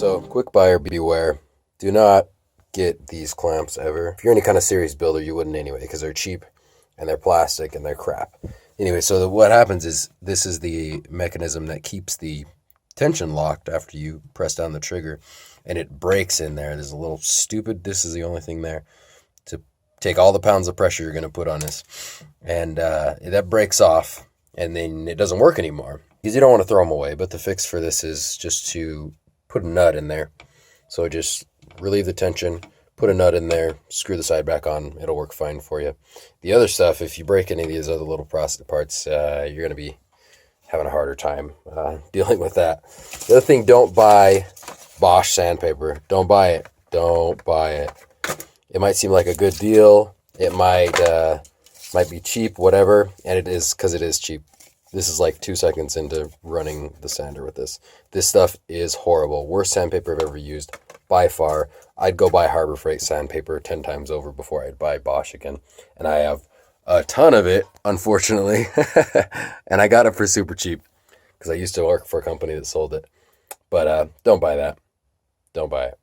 So, quick buyer beware. Do not get these clamps ever. If you're any kind of serious builder, you wouldn't anyway, because they're cheap and they're plastic and they're crap. Anyway, so what happens is this is the mechanism that keeps the tension locked after you press down the trigger, and it breaks in there. There's a little stupid, this is the only thing there to take all the pounds of pressure you're going to put on this. And that breaks off, and then it doesn't work anymore because you don't want to throw them away. But the fix for this is just to put a nut in there. So just relieve the tension, put a nut in there, screw the side back on. It'll work fine for you. The other stuff, if you break any of these other little plastic parts, you're going to be having a harder time dealing with that. The other thing, don't buy Bosch sandpaper. Don't buy it. Don't buy it. It might seem like a good deal. It might be cheap, whatever, and it is, because it is cheap. This is like 2 seconds into running the sander with this. This stuff is horrible. Worst sandpaper I've ever used, by far. I'd go buy Harbor Freight sandpaper 10 times over before I'd buy Bosch again. And I have a ton of it, unfortunately. And I got it for super cheap because I used to work for a company that sold it. But don't buy that. Don't buy it.